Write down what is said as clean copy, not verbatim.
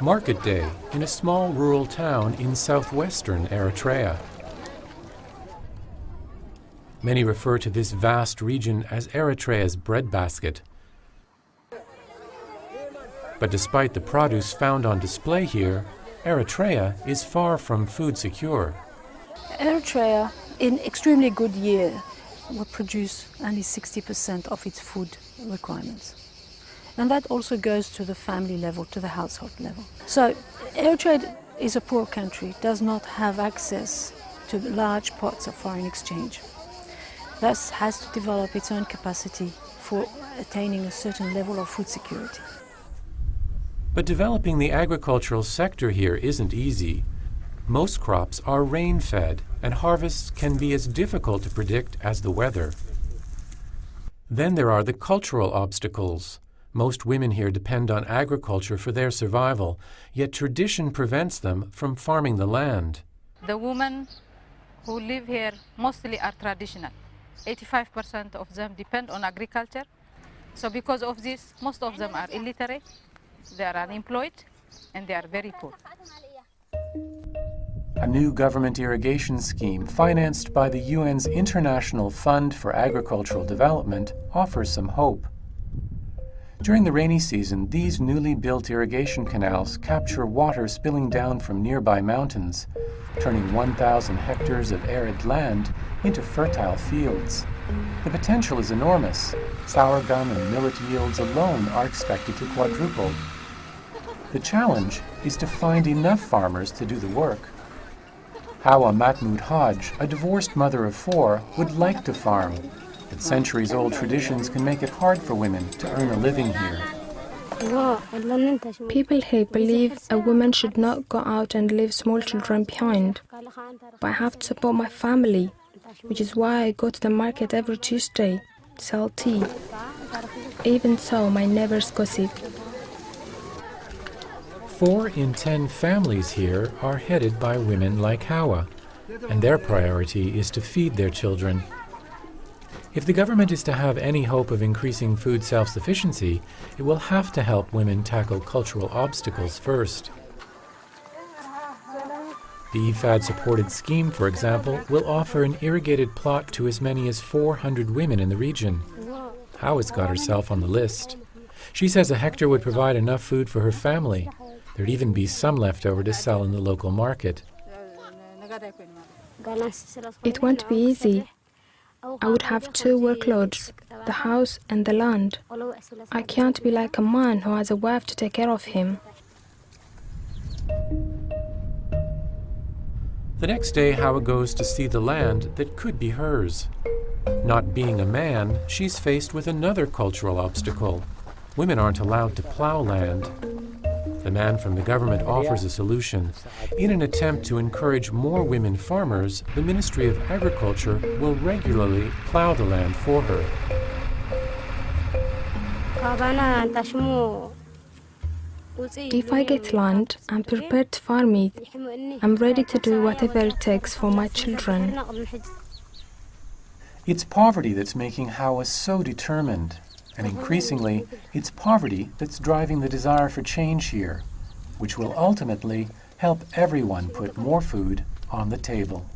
Market day in a small rural town in southwestern Eritrea. Many refer to this vast region as Eritrea's breadbasket. But despite the produce found on display here, Eritrea is far from food secure. Eritrea, in extremely good year, will produce only 60% of its food requirements. And that also goes to the family level, to the household level. So Eritrea is a poor country, does not have access to large pots of foreign exchange. Thus has to develop its own capacity for attaining a certain level of food security. But developing the agricultural sector here isn't easy. Most crops are rain-fed, and harvests can be as difficult to predict as the weather. Then there are the cultural obstacles. Most women here depend on agriculture for their survival, yet tradition prevents them from farming the land. The women who live here mostly are traditional. 85% of them depend on agriculture. So because of this, most of them are illiterate, they are unemployed, and they are very poor. A new government irrigation scheme financed by the UN's International Fund for Agricultural Development offers some hope. During the rainy season, these newly built irrigation canals capture water spilling down from nearby mountains, turning 1,000 hectares of arid land into fertile fields. The potential is enormous. Sorghum and millet yields alone are expected to quadruple. The challenge is to find enough farmers to do the work. Howa Hajj, a divorced mother of 4, would like to farm, but centuries-old traditions can make it hard for women to earn a living here. People here believe a woman should not go out and leave small children behind. But I have to support my family, which is why I go to the market every Tuesday to sell tea. Even so, my neighbors gossip. 4 in 10 families here are headed by women like Howa, and their priority is to feed their children. If the government is to have any hope of increasing food self-sufficiency, it will have to help women tackle cultural obstacles first. The IFAD-supported scheme, for example, will offer an irrigated plot to as many as 400 women in the region. Howa's got herself on the list. She says a hectare would provide enough food for her family. There'd even be some left over to sell in the local market. It won't be easy. I would have 2 workloads, the house and the land. I can't be like a man who has a wife to take care of him. The next day, Howa goes to see the land that could be hers. Not being a man, she's faced with another cultural obstacle. Women aren't allowed to plow land. The man from the government offers a solution. In an attempt to encourage more women farmers, the Ministry of Agriculture will regularly plow the land for her. If I get land, I'm prepared to farm it. I'm ready to do whatever it takes for my children. It's poverty that's making Howa so determined. And increasingly, it's poverty that's driving the desire for change here, which will ultimately help everyone put more food on the table.